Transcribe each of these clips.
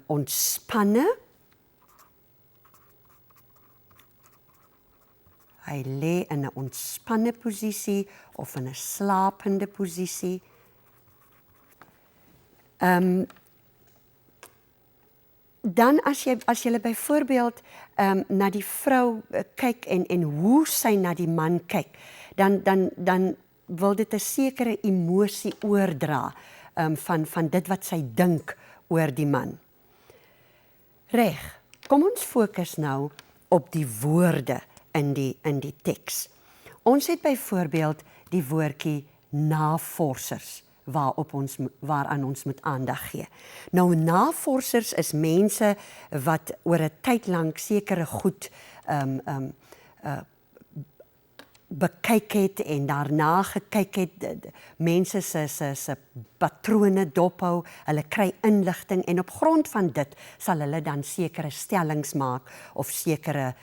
ontspanne. Hy lê in 'n ontspanne posisie of in 'n slapende posisie. Dan as jy byvoorbeeld na die vrou kyk en hoe sy na die man kyk, dan wil dit 'n sekere emosie oordra van dit wat sy dink oor die man. Reg, kom ons fokus nou op die woorde in die teks. Ons het byvoorbeeld die woordjie navorsers waaraan ons moet aandag gee. Nou, navorsers is mense wat oor 'n tyd lank sekere goed bekyk het en daarna gekyk het, mense se patrone dophou, hulle kry inligting en op grond van dit sal hulle dan sekere stellings maak of sekere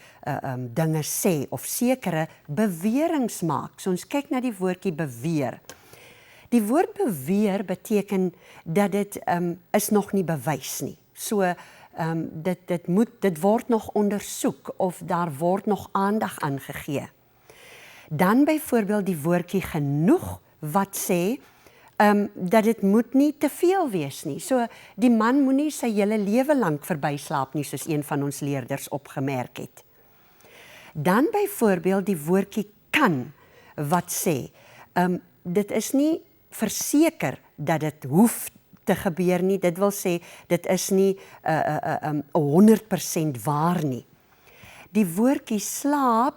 dinge sê of sekere beweringe maak. So ons kyk na die woordjie beweer. Die woord beweer beteken dat dit is nog nie bewys nie. So dit word nog ondersoek of daar word nog aandag aan gegee. Dan byvoorbeeld die woordjie genoeg wat sê dat dit moet nie te veel wees nie. So die man moenie sy hele lewe lank verbyslaap nie, soos een van ons leerders opgemerk het. Dan byvoorbeeld die woordjie kan wat sê dit is nie verseker dat dit hoef te gebeur nie. Dit wil sê dit is nie 100% waar nie. Die woordjie slaap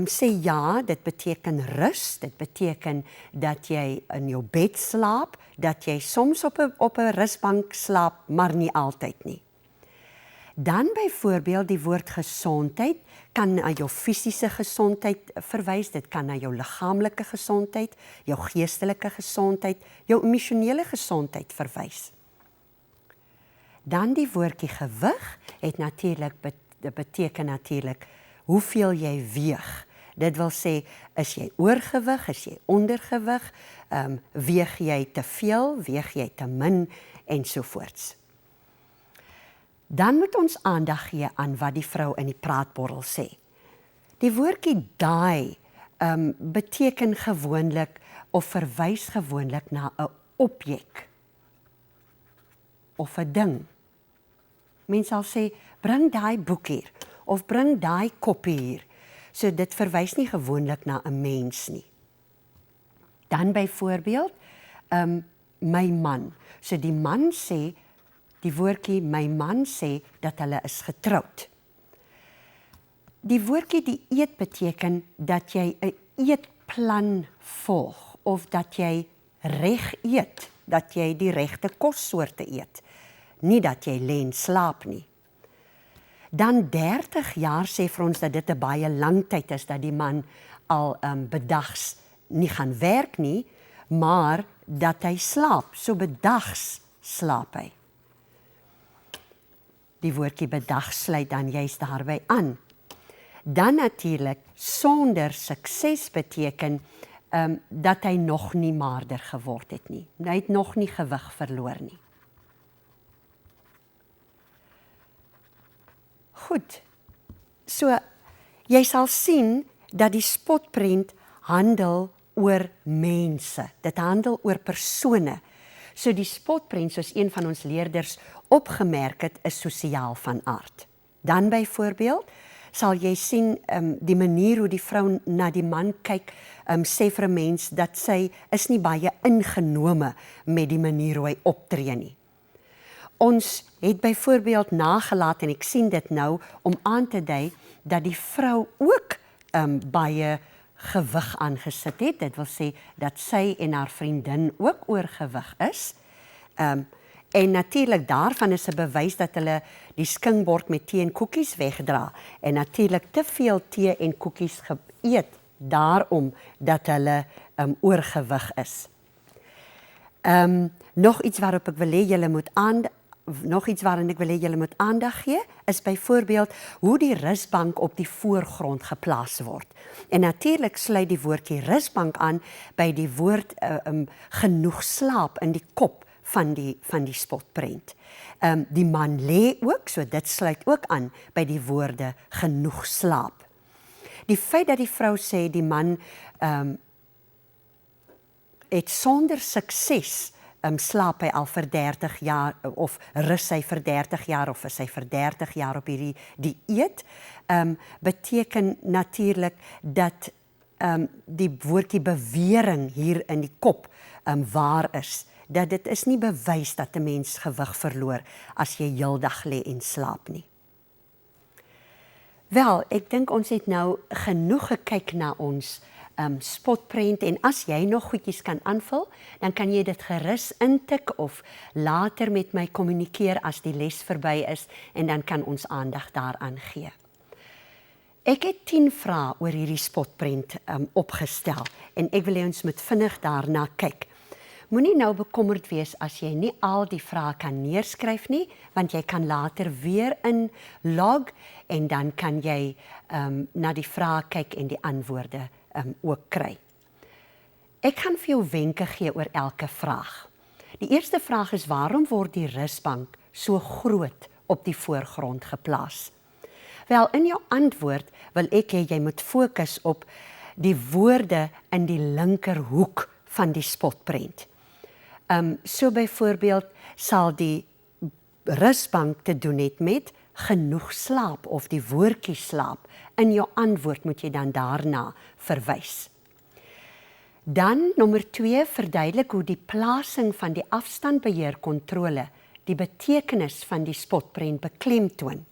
sê ja, dit beteken rus, dit beteken dat jy in jou bed slaap, dat jy soms op 'n rusbank slaap, maar nie altyd nie. Dan byvoorbeeld die woord gesondheid kan na jou fisiese gesondheid verwys, dit kan na jou liggaamlike gesondheid, jou geestelike gesondheid, jou emosionele gesondheid verwys. Dan die woordjie gewig het beteken natuurlik hoeveel jy weeg. Dit wil sê, is jy oorgewig, is jy ondergewig, weeg jy te veel, weeg jy te min, ensovoorts. Dan moet ons aandag gee aan wat die vrou in die praatborrel sê. Die woordjie daai beteken gewoonlik of verwys gewoonlik na 'n objek of 'n ding. Mense sal sê, bring daai boek hier, of bring daai koppie hier. So dit verwys nie gewoonlik na 'n mens nie. Dan byvoorbeeld, my man. So die man sê, die woordjie my man sê dat hulle is getroud. Die woordjie dieet beteken dat jy 'n eetplan volg, of dat jy reg eet, dat jy die regte kossoorte eet, nie dat jy lê en slaap nie. Dan 30 jaar sê vir ons dat dit 'n baie lang tyd is, dat die man al bedags nie gaan werk nie, maar dat hy slaap, so bedags slaap hy. Die woordjie bedags sluit dan juist daarby aan. Dan natuurlik, sonder sukses beteken dat hy nog nie maarder geword het nie. Hy het nog nie gewig verloor nie. Goed, so jy sal sien dat die spotprent handel oor mense, dit handel oor persone. So die spotprent, soos een van ons leerders opgemerk het, is sosiaal van aard. Dan byvoorbeeld, sal jy sien die manier hoe die vrou na die man kyk, sê vir 'n mens dat sy is nie baie ingenome met die manier hoe hy optree nie. Ons het byvoorbeeld nagelaat, en ek sien dit nou, om aan te dui dat die vrou ook baie gewig aangesit het. Dit wil sê dat sy en haar vriendin ook oorgewig is. En natuurlik daarvan is 'n bewys dat hulle die skingbord met tee en koekies wegdra. En natuurlik te veel tee en koekies geëet, daarom dat hulle oorgewig is. Nog iets waarop ek wil hê julle moet aandag gee, is byvoorbeeld hoe die rusbank op die voorgrond geplaas word. En natuurlik sluit die woordjie rusbank aan by die woord genoeg slaap in die kop van die spotprent. Die man lê ook, so dit sluit ook aan by die woorde genoeg slaap. Die feit dat die vrou sê die man het sonder sukses slaap hy al vir 30 jaar of rus hy vir 30 jaar of is hy vir 30 jaar op hierdie dieet, beteken natuurlik dat die woordjie bewering hier in die kop waar is, dat dit is nie bewys dat 'n mens gewig verloor as jy heeldag lê en slaap nie. Wel, ek dink ons het nou genoeg gekyk na ons spotprent en as jy nog goedjies kan aanvul, dan kan jy dit gerus intik of later met my kommunikeer as die les verby is en dan kan ons aandag daaraan gee. Ek het 10 vrae oor hierdie spotprent opgestel en ek wil hê ons moet vinnig daarna kyk. Moenie nou bekommerd wees as jy nie al die vrae kan neerskryf nie, want jy kan later weer inlog en dan kan jy na die vrae kyk en die antwoorde ook kry. Ek gaan vir jou wenke gee oor elke vraag. Die eerste vraag is: waarom word die rusbank so groot op die voorgrond geplaas? Wel, in jou antwoord wil ek hê jy moet fokus op die woorde in die linkerhoek van die spotprent. So byvoorbeeld sal die rusbank te doen het met genoeg slaap of die woordjie slaap. In jou antwoord moet jy dan daarna verwys. Dan nommer 2, verduidelik hoe die plasing van die afstandbeheerkontrole die betekenis van die spotprent beklemtoon.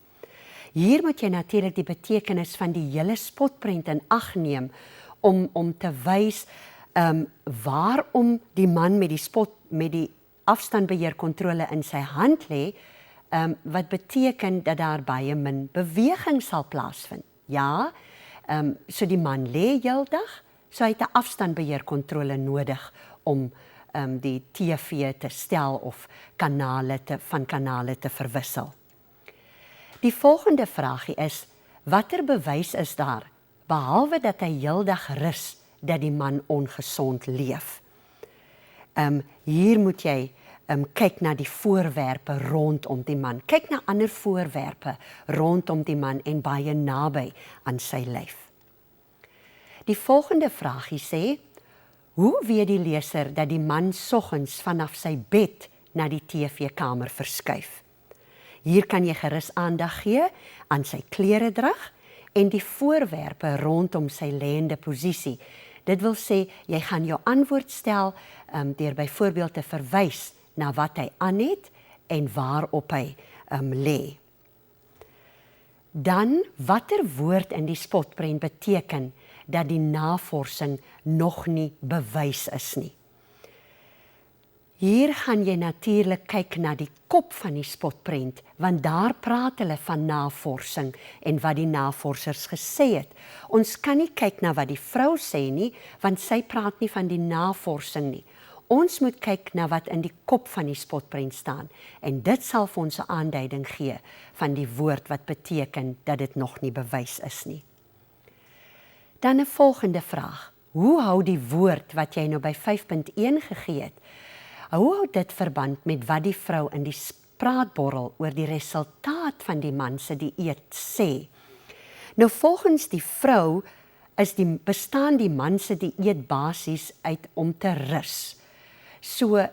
Hier moet jy natuurlik die betekenis van die hele spotprent in ag neem om te wys waarom die man met die afstandbeheerkontrole in sy hand lê, wat beteken dat daar baie min beweging sal plaasvind. Ja, so die man lê heeldag, so hy het 'n afstandbeheerkontrole nodig om die TV te stel of van kanale te verwissel. Die volgende vraagie is: watter bewys is daar, behalwe dat hy heeldag rus, dat die man ongesond leef? Hier moet jy kyk na die voorwerpe rondom die man. Kyk na ander voorwerpe rondom die man en baie naby aan sy lyf. Die volgende vraagie sê: hoe weet die leser dat die man soggens vanaf sy bed na die TV-kamer verskuif? Hier kan jy gerus aandag gee aan sy kleredrag en die voorwerpe rondom sy lêende posisie. Dit wil sê, jy gaan jou antwoord stel deur byvoorbeeld te verwys na wat hy aan het en waarop hy lê. Dan, watter woord in die spotprent beteken dat die navorsing nog nie bewys is nie? Hier gaan jy natuurlik kyk na die kop van die spotprent, want daar praat hulle van navorsing en wat die navorsers gesê het. Ons kan nie kyk na wat die vrou sê nie, want sy praat nie van die navorsing nie. Ons moet kyk na wat in die kop van die spotprent staan en dit sal vir ons 'n aanduiding gee van die woord wat beteken dat dit nog nie bewys is nie. Dan 'n volgende vraag: hoe hou die woord wat jy nou by 5.1 gegee het, hoe hou dit verband met wat die vrou in die praatborrel oor die resultaat van die man se dieet sê? Nou volgens die vrou bestaan die man se dieet basies uit om te rus. So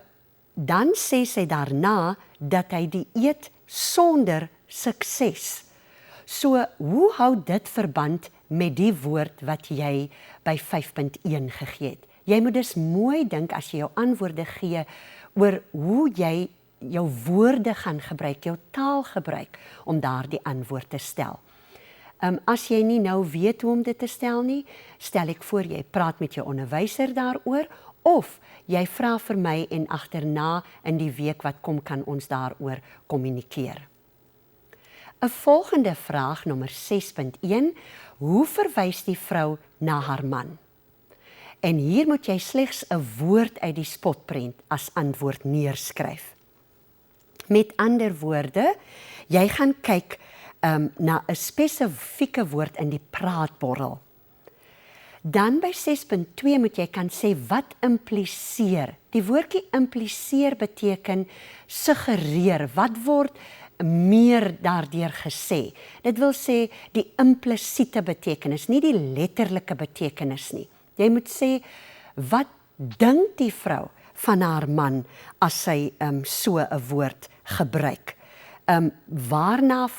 dan sê sy daarna dat hy dieet sonder sukses. So hoe hou dit verband met die woord wat jy by 5.1 gegee het? Jy moet dus mooi dink as jy jou antwoorde gee oor hoe jy jou woorde gaan gebruik, jou taal gebruik om daardie antwoord te stel. As jy nie nou weet hoe om dit te stel nie, stel ek voor jy praat met jou onderwyser daaroor of jy vra vir my en agterna in die week wat kom kan ons daaroor kommunikeer. 'n Volgende vraag, nommer 6.1, hoe verwys die vrou na haar man? En hier moet jy slegs 'n woord uit die spotprent as antwoord neerskryf. Met ander woorde, jy gaan kyk na 'n spesifieke woord in die praatborrel. Dan by 6.2 moet jy kan sê wat impliseer Die woordjie impliseer beteken suggereer, wat word meer daardeur gesê. Dit wil sê die implisiete betekenis, nie die letterlike betekenis nie. Jy moet sê, wat dink die vrou van haar man as sy so 'n woord gebruik? Waarna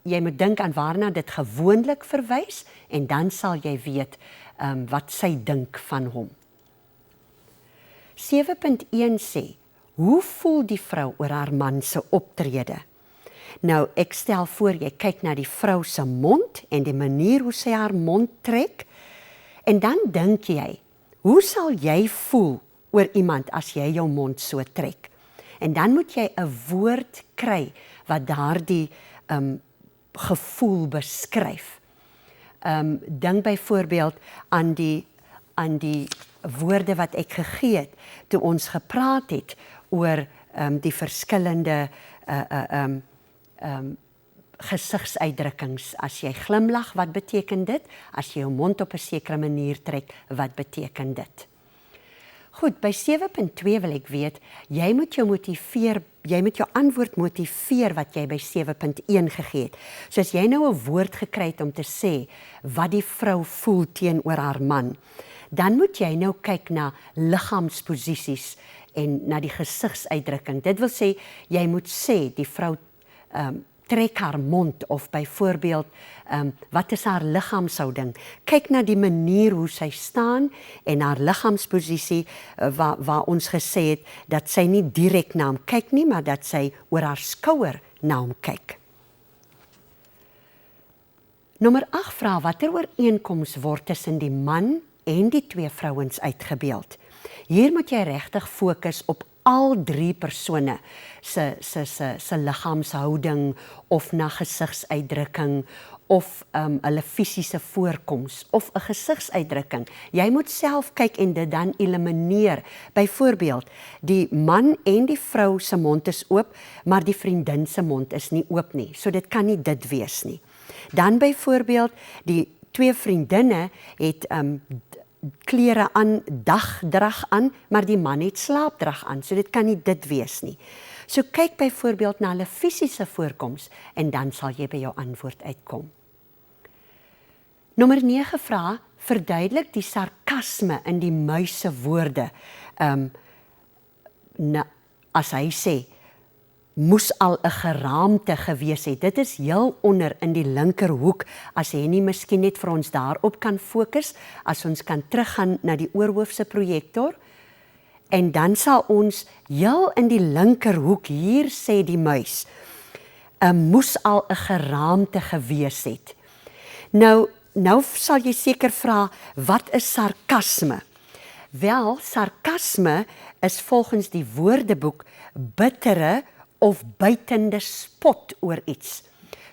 jy moet dink aan waarna dit gewoonlik verwys en dan sal jy weet wat sy dink van hom. 7.1 sê, hoe voel die vrou oor haar man se optrede? Nou, ek stel voor jy kyk na die vrou se mond en die manier hoe sy haar mond trek en dan dink jy, hoe sal jy voel oor iemand as jy jou mond so trek? En dan moet jy 'n woord kry wat daardie gevoel beskryf. Dink byvoorbeeld aan die woorde wat ek gegee het toe ons gepraat het oor die verskillende gesigsuitdrukkings. As jy glimlag, wat beteken dit? As jy jou mond op 'n sekere manier trek, wat beteken dit? Goed, by 7.2 wil ek weet, jy moet jou antwoord motiveer wat jy by 7.1 gegee het. So as jy nou 'n woord gekry het om te sê wat die vrou voel teenoor haar man, dan moet jy nou kyk na liggaamsposisies en na die gesigsuitdrukking. Dit wil sê, jy moet sê, die vrou trek haar mond, of byvoorbeeld, wat is haar liggaamshouding? Kyk na die manier hoe sy staan en haar liggaamsposisie, waar ons gesê het, dat sy nie direk na hom kyk nie, maar dat sy oor haar skouer na hom kyk. Nommer 8 vra, watter ooreenkoms word tussen die man en die twee vrouens uitgebeeld? Hier moet jy regtig fokus op al drie persone se liggaamshouding of na gesigsuitdrukking of hulle fisiese voorkoms of 'n gesigsuitdrukking. Jy moet self kyk en dit dan elimineer. Byvoorbeeld, die man en die vrou se mond is oop, maar die vriendin se mond is nie oop nie. So dit kan nie dit wees nie. Dan byvoorbeeld, die twee vriendinne het klere aan, dagdrag aan, maar die man het slaapdrag aan, so dit kan nie dit wees nie. So kyk byvoorbeeld na hulle fisiese voorkoms en dan sal jy by jou antwoord uitkom. Nommer 9 vra, verduidelik die sarkasme in die muis se woorde. As hy sê, moes al 'n geraamte gewees het. Dit is heel onder in die linkerhoek, as jy nie miskien net vir ons daarop kan fokus, as ons kan teruggaan na die oorhoofse projektor, en dan sal ons heel in die linkerhoek, hier sê die muis, moes al 'n geraamte gewees het. Nou sal jy seker vra, wat is sarkasme? Wel, sarkasme is volgens die Woordeboek bittere of buitende spot oor iets.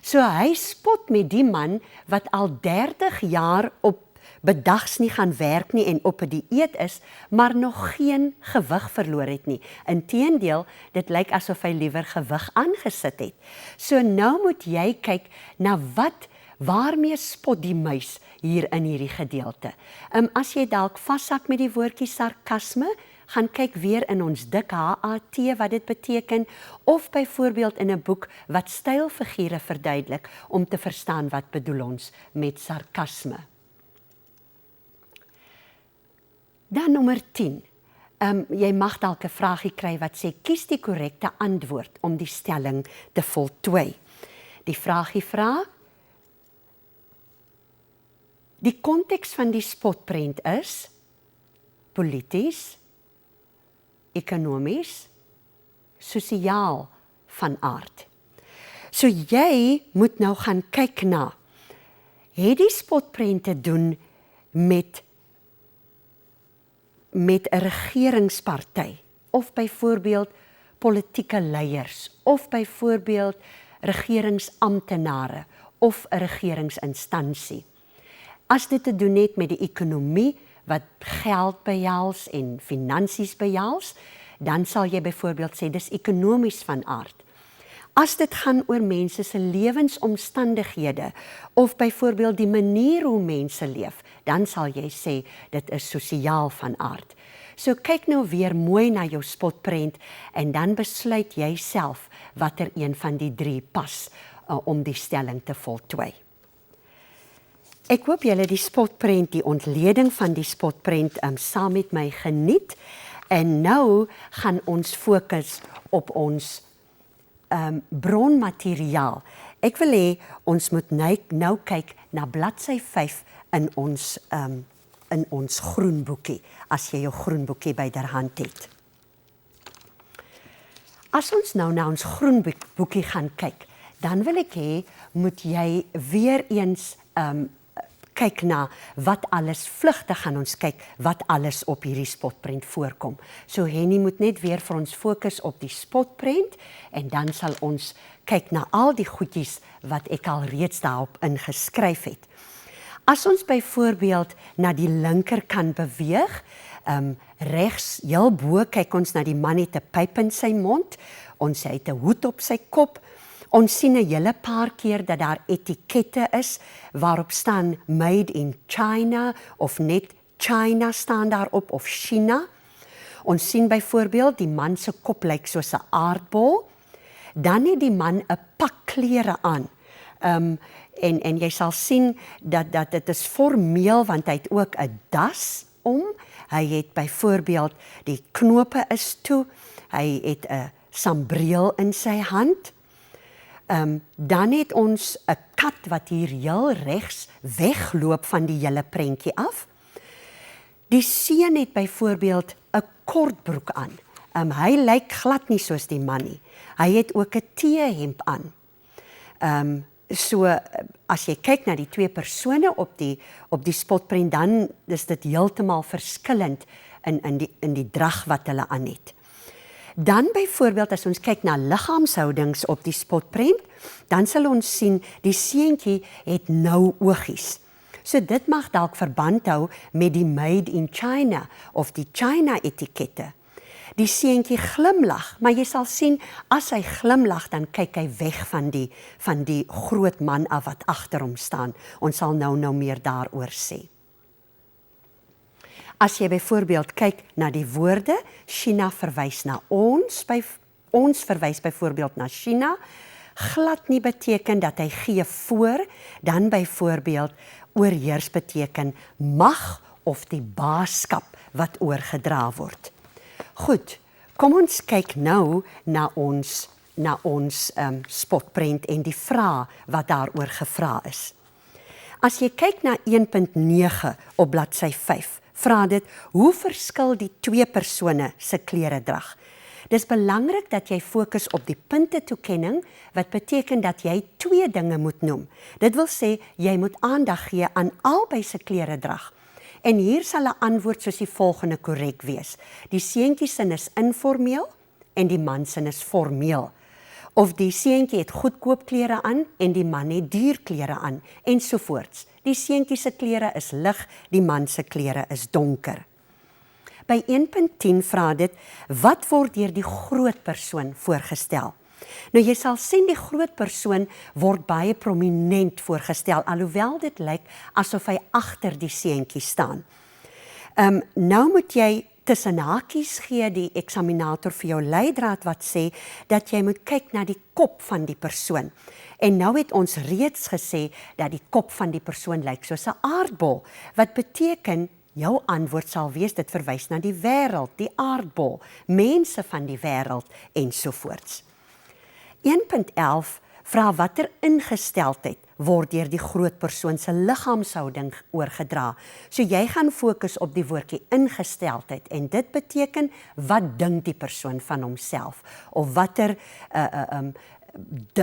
So hy spot met die man wat al 30 jaar op bedags nie gaan werk nie en op 'n dieet is, maar nog geen gewig verloor het nie. Inteendeel, dit lyk asof hy liewer gewig aangesit het. So nou moet jy kyk na waarmee spot die muis hier in hierdie gedeelte. As jy dalk vashak met die woordjie sarkasme, gaan kyk weer in ons dik HAT wat dit beteken, of byvoorbeeld in 'n boek wat stylfigure verduidelik, om te verstaan wat bedoel ons met sarkasme. Dan nommer 10. Jy mag dalk 'n vraagie kry wat sê, kies die korrekte antwoord om die stelling te voltooi. Die vraagie vra, die konteks van die spotprent is polities, ekonomies, sosiaal van aard. So jy moet nou gaan kyk na, het die spotprent te doen met 'n regeringsparty, of byvoorbeeld politieke leiers, of byvoorbeeld regeringsamptenare, of 'n regeringsinstansie. As dit te doen het met die ekonomie, wat geld behels en finansies behels, dan sal jy byvoorbeeld sê, dis ekonomies van aard. As dit gaan oor mense se lewensomstandighede, of byvoorbeeld die manier hoe mense leef, dan sal jy sê, dit is sosiaal van aard. So kyk nou weer mooi na jou spotprent en dan besluit jy self watter een van die 3 pas om die stelling te voltooi. Ek hoop julle die spotprent, die ontleding van die spotprent saam met my geniet. En nou gaan ons fokus op ons bronmateriaal. Ek wil hê ons moet nou kyk na bladsy 5 in ons groenboekie, as jy jou groenboekie byderhand het. As ons nou na ons groenboekie gaan kyk, dan wil ek hê, moet jy weer eens kyk na wat alles, vlugtig gaan ons kyk, wat alles op hierdie spotprent voorkom. So Henny moet net weer vir ons fokus op die spotprent, en dan sal ons kyk na al die goedjies wat ek al reeds daarop ingeskryf het. As ons byvoorbeeld na die linkerkant beweeg, regs, heel bo, kyk ons na die man het 'n pyp in sy mond, ons het 'n hoed op sy kop, ons sien 'n hele paar keer dat daar etikette is, waarop staan Made in China, of net China staan daarop, of China. Ons sien byvoorbeeld, die man se kop lyk soos 'n aardbol, dan het die man 'n pak klere aan, en jy sal sien dat dit is formeel, want hy het ook 'n das om, hy het byvoorbeeld, die knope is toe, hy het 'n sambreel in sy hand, dan het ons 'n kat wat hier heel regs wegloop van die hele prentjie af. Die seun het byvoorbeeld 'n kortbroek aan. Hy lyk glad nie soos die man nie. Hy het ook 'n T-hemp aan. So as jy kyk na die 2 persone op die spotprent, dan is dit heeltemal verskillend in die drag wat hulle aan het. Dan byvoorbeeld as ons kyk na liggaamshoudings op die spotprent, dan sal ons sien die seentjie het nou oogies. So dit mag dalk verband hou met die Made in China of die China etikette. Die seentjie glimlag, maar jy sal sien as hy glimlag, dan kyk hy weg van die groot man af wat agter hom staan. Ons sal nou meer daaroor sê. As jy byvoorbeeld kyk na die woorde, China verwys na ons verwys byvoorbeeld na China, glad nie beteken dat hy gee voor, dan byvoorbeeld oorheers beteken mag of die baaskap wat oorgedra word. Goed, kom ons kyk nou na ons spotprent en die vrae wat daaroor gevra is. As jy kyk na 1.9 op bladsy 5, vra dit, hoe verskil die 2 persone se kleredrag? Dis belangrik dat jy fokus op die puntetoekenning, wat beteken dat jy 2 dinge moet noem. Dit wil sê, jy moet aandag gee aan albei se kleredrag. En hier sal 'n antwoord soos die volgende korrek wees. Die seentjie sin is informeel en die man sin is formeel. Of die seentjie het goedkoop klere aan en die man het duur klere aan, ensovoorts. Die seentjie se klere is lig, die man se klere is donker. By 1.10 vra dit, wat word deur die groot persoon voorgestel? Nou jy sal sien die groot persoon word baie prominent voorgestel, alhoewel dit lyk asof hy agter die seentjie staan. Nou moet jy tussen hakies gee die eksaminator vir jou leidraad wat sê dat jy moet kyk na die kop van die persoon. En nou het ons reeds gesê dat die kop van die persoon lyk soos 'n aardbol, wat beteken jou antwoord sal wees, dit verwys na die wêreld, die aardbol, mense van die wêreld ensovoorts. 1.11 vra watter ingesteldheid word deur die groot persoon se liggaamshouding oorgedra. So jy gaan fokus op die woordjie ingesteldheid en dit beteken wat dink die persoon van homself of watter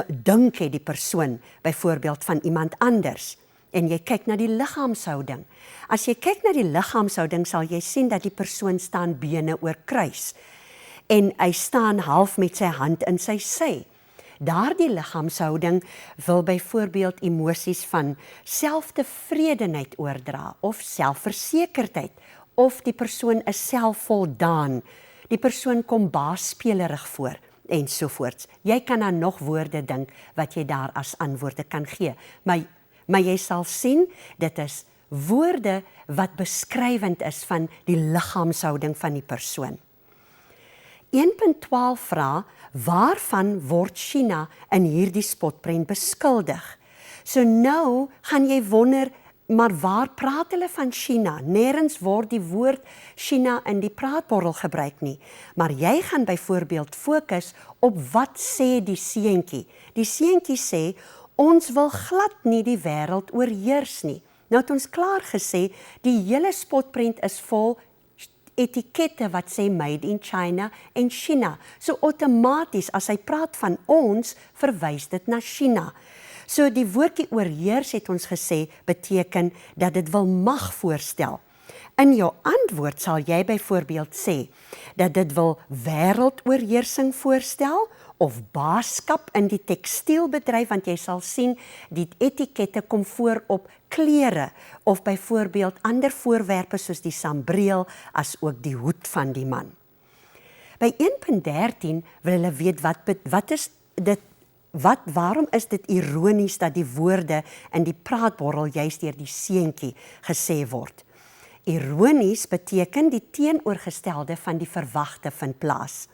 dink het die persoon byvoorbeeld van iemand anders. En jy kyk na die liggaamshouding. As jy kyk na die liggaamshouding sal jy sien dat die persoon staan bene oor kruis en hy staan half met sy hand in sy sy. Daardie liggaamshouding wil byvoorbeeld emosies van selftevredenheid oordra of selfversekerdheid of die persoon is selfvoldaan. Die persoon kom baasspelerig voor ensovoorts. Jy kan aan nog woorde dink wat jy daar as antwoorde kan gee. Maar jy sal sien dit is woorde wat beskrywend is van die liggaamshouding van die persoon. 1.12 vra, waarvan word China in hierdie spotprent beskuldig? So nou gaan jy wonder, maar waar praat hulle van China? Nêrens word die woord China in die praatbottel gebruik nie. Maar jy gaan byvoorbeeld fokus op wat sê die seentjie. Die seentjie sê, ons wil glad nie die wêreld oorheers nie. Nou het ons klaar gesê, die hele spotprent is vol etikette wat sê made in China en China. So outomaties, as hy praat van ons, verwys dit na China. So die woordjie oorheers het ons gesê, beteken dat dit wil mag voorstel. In jou antwoord sal jy byvoorbeeld sê, dat dit wil wêreldoorheersing voorstel, of baaskap in die tekstielbedryf, want jy sal sien, die etikette kom voor op klere, of byvoorbeeld ander voorwerpe soos die sambreel, as ook die hoed van die man. By 1.13 wil hulle weet, waarom is dit ironies dat die woorde in die praatbottel juist deur die seentjie gesê word? Ironies beteken die teenoorgestelde van die verwagte vind plaas.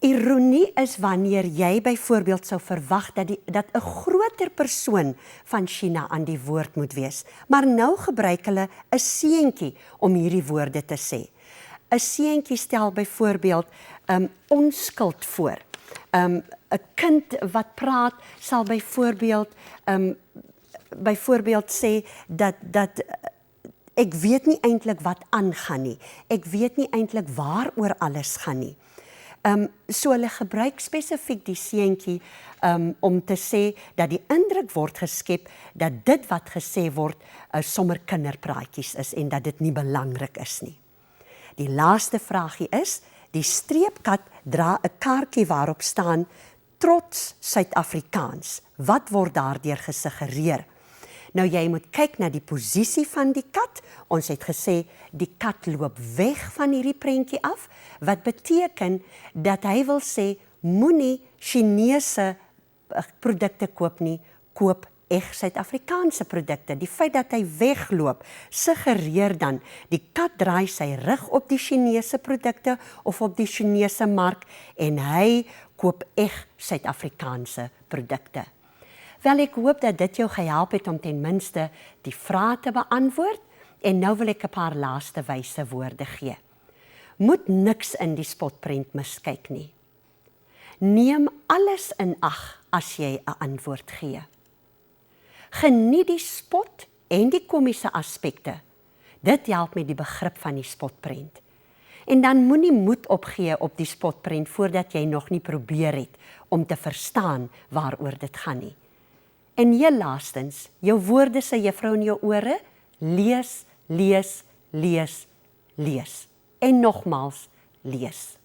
Ironie is wanneer jy byvoorbeeld sou verwag dat 'n groter persoon van China aan die woord moet wees, maar nou gebruik hulle 'n seentjie om hierdie woorde te sê. 'n Seentjie stel byvoorbeeld onskuld voor. 'n Kind wat praat sal byvoorbeeld sê dat ek weet nie eintlik wat aangaan nie. Ek weet nie eintlik waaroor alles gaan nie. So hulle gebruik spesifiek die seentjie om te sê dat die indruk word geskep dat dit wat gesê word sommer kinderpraatjies is en dat dit nie belangrik is nie. Die laaste vraagie is, die streepkat dra 'n kaartjie waarop staan trots Suid-Afrikaans. Wat word daardeur gesuggereer? Nou jy moet kyk na die posisie van die kat. Ons het gesê die kat loop weg van hierdie prentjie af, wat beteken dat hy wil sê moenie Chinese produkte koop nie, koop echt Suid-Afrikaanse produkte. Die feit dat hy wegloop, suggereer dan die kat draai sy rug op die Chinese produkte of op die Chinese mark en hy koop echt Suid-Afrikaanse produkte. Wel, ek hoop dat dit jou gehelp het om ten minste die vrae te beantwoord en nou wil ek 'n paar laaste wyse woorde gee. Moet niks in die spotprent miskyk nie. Neem alles in ag as jy 'n antwoord gee. Geniet die spot en die komiese aspekte. Dit help met die begrip van die spotprent. En dan moenie moed opgee op die spotprent voordat jy nog nie probeer het om te verstaan waaroor dit gaan nie. En heel laastens, jou woorde sê juffrou in jou ore, lees, lees, lees, lees. En nogmaals, lees.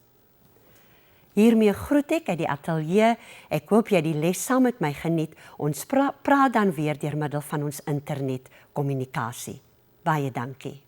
Hiermee groet ek uit die ateljee. Ek hoop jy die les saam met my geniet. Ons praat dan weer deur middel van ons internetkommunikasie. Baie dankie.